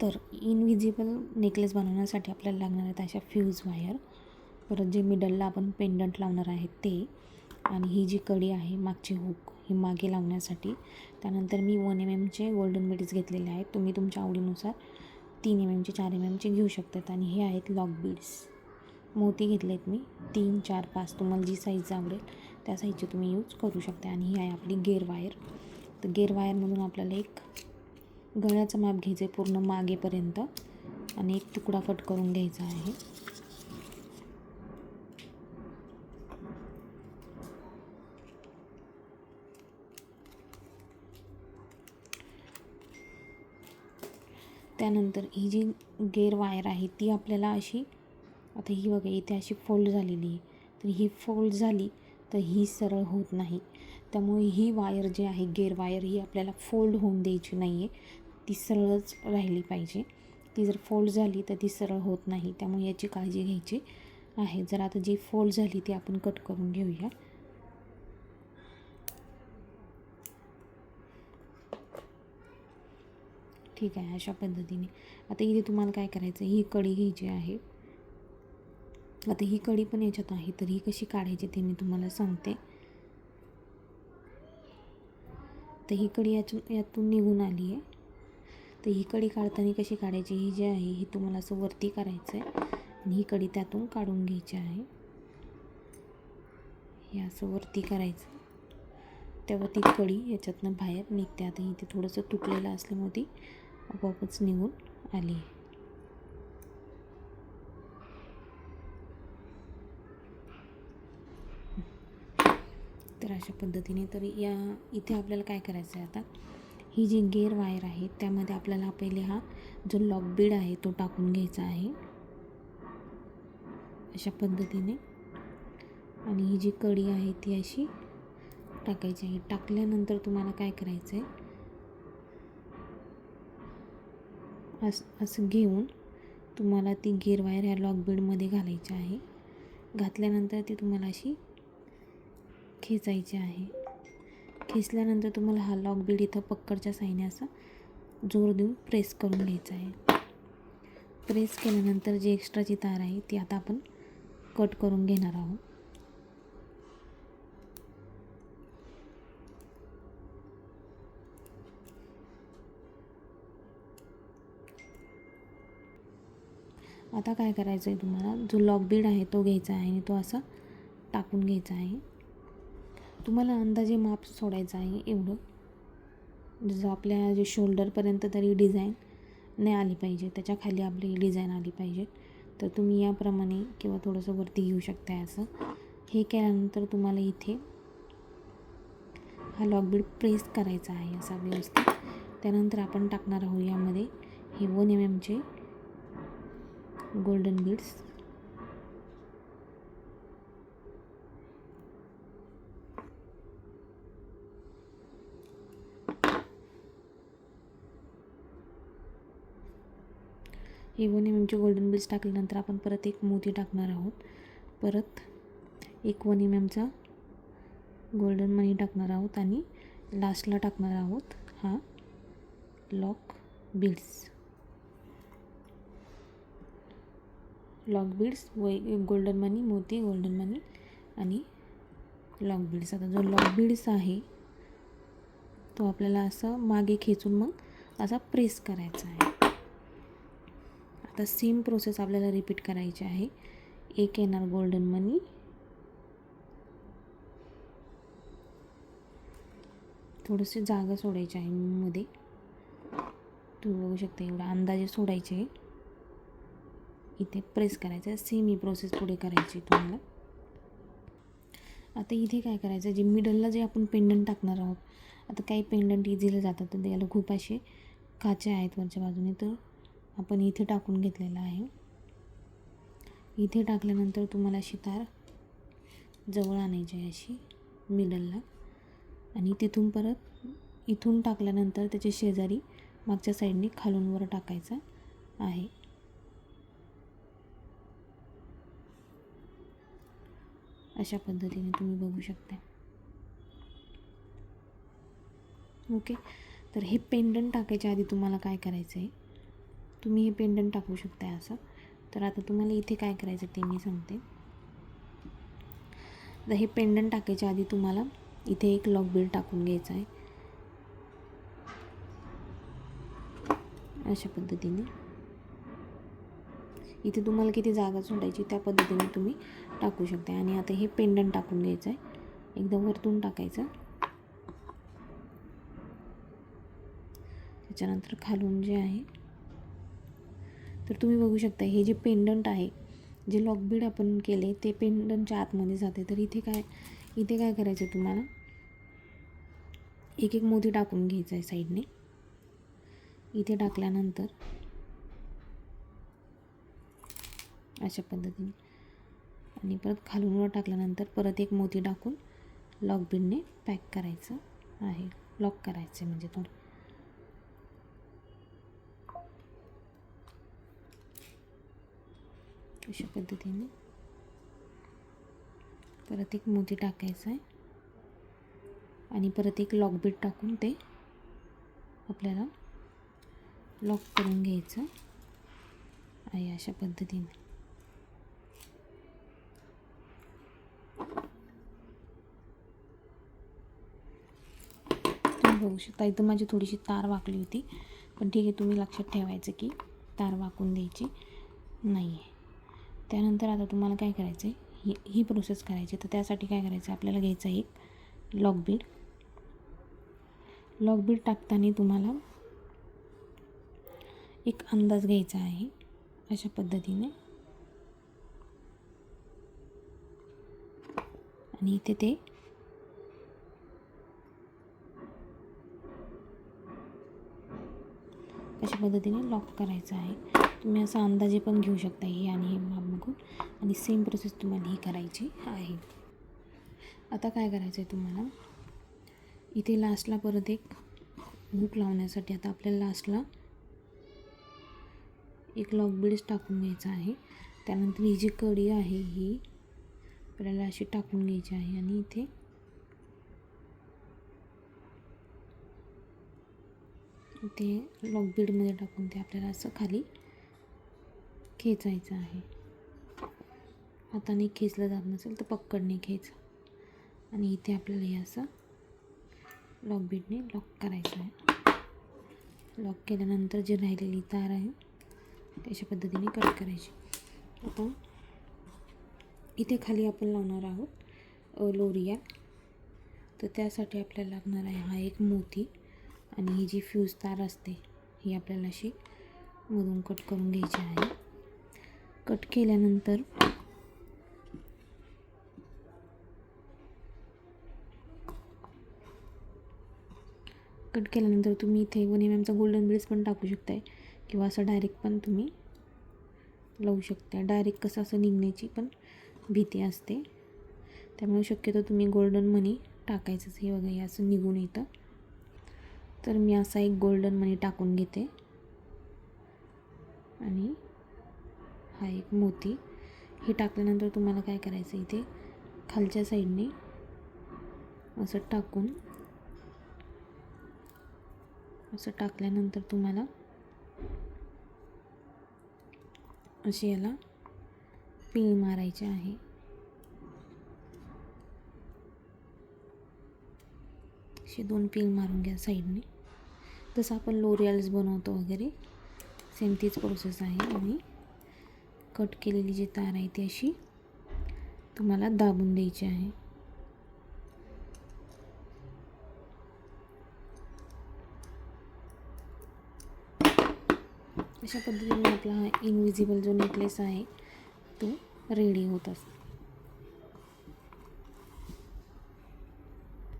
तर invisible necklace बनवण्यासाठी आपल्याला लागणार आहेत अशा फ्यूज वायर, परत जे मिडलला आपण पेंडंट लावणार आहे ते, आणि ही जी कडी आहे मागची हुक ही मागे लावण्यासाठी. त्यानंतर मी 1 mm गोल्डन बीड्स घेतलेले आहेत. तुम्ही तुमच्या आवडीनुसार 3 mm 4 mm घेऊ शकतात. आणि हे आहेत लॉक बीड्स, मोती घेतलेत मी 3 4 5, तुम्हाला जी साईज आवडेल त्या साईजची तुम्ही यूज करू शकता. आणि ही आहे आपली गेअर वायर. तर गेअर वायरमधून आपल्याला एक गळ्याचं माप घ्यायचं आहे पूर्ण मागेपर्यंत, आणि एक तुकडा कट करून घ्यायचा आहे. त्यानंतर ही जी गेअर वायर आहे ती आपल्याला अशी, आता ही बघा इथे अशी फोल्ड झालेली आहे, तर ही फोल्ड झाली तर ही सरळ होत नाही. त्यामुळे ही वायर जी आहे गेअर वायर ही आपल्याला फोल्ड होऊन द्यायची नाही आहे, ती सरळच राहिली पाहिजे. ती जर फोल्ड झाली तर ती सरळ होत नाही, त्यामुळे याची काळजी घ्यायची आहे. जर आता जी फोल्ड झाली ती आपण कट करून घेऊया. ठीक आहे, अशा पद्धतीने. आता इथे तुम्हाला काय करायचं, ही कडी घ्यायची आहे. आता ही कडी पण याच्यात आहे, तर ही कशी काढायची ते मी तुम्हाला सांगते. तर ही कडी यातून निघून आली आहे. तर ही कडी काढताना कशी काढायची, ही जी आहे ही तुम्हाला असं वरती करायचं आहे आणि ही कडी त्यातून काढून घ्यायची आहे. हे असं वरती करायचं, तेव्हा ती कडी याच्यातनं बाहेर निघते. आता इथे थोडंसं तुटलेलं असल्यामुळे ती आपोआपच निघून आली. तर अशा पद्धतीने. तर इथे आपल्याला काय करायचं आहे, आता ही जी गेअर वायर आहे त्यामध्ये आपल्याला पहिले हा जो लॉक बीड आहे तो टाकून घ्यायचा आहे अशा पद्धतीने. आणि ही जी कडी आहे ती अशी टाकायची आहे. टाकल्यानंतर तुम्हाला काय करायचं आहे, असं घेऊन तुम्हाला ती गेअर वायर ह्या लॉक बीडमध्ये घालायची आहे. घातल्यानंतर ती तुम्हाला अशी खेचायची आहे. खेचल्यानंतर तुम्हाला हा लॉक बीड इथं पक्कडच्या साईने असा जोर देऊन प्रेस करून घ्यायचा आहे. प्रेस केल्यानंतर जी एक्स्ट्राची तार आहे ती आता आपण कट करून घेणार आहोत. आता काय करायचं आहे, तुम्हाला जो लॉक बीड आहे तो घ्यायचा आहे आणि तो असा टाकून घ्यायचा आहे. तुम्हाला अंदाजे माप सोडायचं आहे एवढं, जसं आपल्या जे शोल्डरपर्यंत तरी डिझाईन नाही आली पाहिजे, त्याच्या खाली आपली डिझाईन आली पाहिजे. तर तुम्ही याप्रमाणे किंवा थोडंसं वरती घेऊ शकता. असं हे केल्यानंतर तुम्हाला इथे हा लॉक बीड प्रेस करायचा आहे असा व्यवस्थित. त्यानंतर आपण टाकणार आहोत यामध्ये हे 1 mm गोल्डन बीड्स. हे 1 mm गोल्डन बीड्स टाकल्यानंतर आपण परत एक मोती टाकणार आहोत. परत एक 1 mm गोल्डन मनी टाकणार आहोत आणि लास्टला टाकणार आहोत हा लॉक बीड्स. लॉक बीड्स व गोल्डन मनी, मोती, गोल्डन मनी आणि लॉक बीड्स. आता जो लॉक बीड्स आहे तो आपल्याला असं मागे खेचून मग असा प्रेस करायचा आहे. आता सेम प्रोसेस आपल्याला रिपीट करायची आहे. एक येणार गोल्डन मनी, थोडंसे जागा सोडायची आहे मध्ये, तुम्ही बघू शकता एवढा अंदाजे सोडायचे आहे. इथे प्रेस करायचं आहे. सेम ही प्रोसेस पुढे करायची तुम्हाला. आता इथे काय करायचं, जे मिडलला जे आपण पेंडंट टाकणार आहोत, आता काही पेंडंट इझिली जातात तर त्याला खूप असे काचे आहेत वरच्या बाजूने, तर आपण इथे टाकून घेतलेला आहे. इथे टाकल्यानंतर तुम्हाला अशी तार जवळ आणायची आहे अशी मिडलला, आणि तिथून परत इथून टाकल्यानंतर त्याच्या शेजारी मागच्या साईडने खालून वर टाकायचा आहे. अशा पद्धतीने तुम्ही बघू शकता. ओके. तर हे पेंडंट टाकायच्या आधी तुम्हाला काय करायचं आहे, तुम्ही हे पेंडंट टाकू शकता असं. तर आता तुम्हाला इथे काय करायचं ते मी सांगते. तर हे पेंडंट टाकायच्या आधी तुम्हाला इथे एक लॉक बीड टाकून घ्यायचं आहे अशा पद्धतीने. इथे तुम्हाला किती जागा सोडायची त्या पद्धतीने तुम्ही टाकू शकता. आणि आता हे पेंडंट टाकून घ्यायचं आहे, एकदम वरतून टाकायचं. त्याच्यानंतर खालून जे आहे तर तुम्ही बघू शकता हे जे पेंडंट आहे, जे लॉकबीड आपण केले ते पेंडंटच्या आतमध्ये जाते. तर इथे काय करायचं तुम्हाला, एक एक मोती टाकून घ्यायचं आहे साईडने. इथे टाकल्यानंतर अशा पद्धतीने आणि परत खालून वर टाकल्यानंतर परत एक मोती टाकून लॉकबीडने पॅक करायचं आहे, लॉक करायचं म्हणजे थोडं. अशा पद्धतीने परत एक मोती टाकायचा आहे आणि परत एक लॉकबीड टाकून ते आपल्याला लॉक करून घ्यायचं आहे अशा पद्धतीने. तुम्ही बघू शकता इथं माझी थोडीशी तार वाकली होती, पण ठीक आहे, तुम्ही लक्षात ठेवायचं की तार वाकून द्यायची नाही आहे. त्यानंतर आता तुम्हाला काय करायचं आहे, ही प्रोसेस करायची. तर त्यासाठी काय करायचं, आपल्याला घ्यायचं आहे एक लॉकबीड टाकताना तुम्हाला एक अंदाज घ्यायचा आहे अशा पद्धतीने. आणि इथे ते अशा पद्धतीने लॉक करायचं आहे. तुम्ही असा अंदाजे पण घेऊ शकता हे आणि हे माप बघून. आणि सेम प्रोसेस तुम्हाला ही करायची आहे. आता काय करायचं आहे तुम्हाला, इथे लास्टला परत एक हुक लावण्यासाठी आता आपल्याला लास्टला एक लॉकबीड्स टाकून घ्यायचा आहे. त्यानंतर ही जी कडी आहे ही आपल्याला अशी टाकून घ्यायची आहे आणि इथे लॉकबीडमध्ये टाकून ते आपल्याला असं खाली खेचायचं आहे. हाताने खेचलं जात नसेल तर पक्कडने खेचा आणि इथे आपल्याला हे असं लॉकबीडने लॉक करायचं आहे. लॉक केल्यानंतर जी राहिलेली तार आहे ती अशा पद्धतीने कट करायची. आता इथे खाली आपण लावणार आहोत लोरिया. तर त्यासाठी आपल्याला लागणार आहे हा एक मोती आणि ही जी फ्यूज तार असते ही आपल्याला अशी मधून कट करून घ्यायची आहे. कट केल्यानंतर तुम्ही इथे 1 mm चा गोल्डन बीड्स पण टाकू शकताय किंवा असं डायरेक्ट पण तुम्ही लावू शकता. डायरेक्ट कसं असं निघण्याची पण भीती असते, त्यामुळे शक्यतो तुम्ही गोल्डन मनी टाकायचंच. हे बघा हे असं निघून येतं. तर मी असा एक गोल्डन मनी टाकून घेते आणि हा एक मोती. हे टाकल्यानंतर तुम्हाला काय करायचं, इथे खालच्या साईडने असं टाकल्यानंतर तुम्हाला अशी याला पीळ मारायची आहे. असे 2 पीळ मारून घ्या साईडने, जसं आपण लोरियल्स बनवतो वगैरे सेम तीच प्रोसेस आहे. आणि कट केलेली जी तार आहे ती अशी तुम्हाला दाबून द्यायची आहे. अशा पद्धतीने आपला हा इनविजिबल जो नेकलेस आहे तो रेडी होत असतो.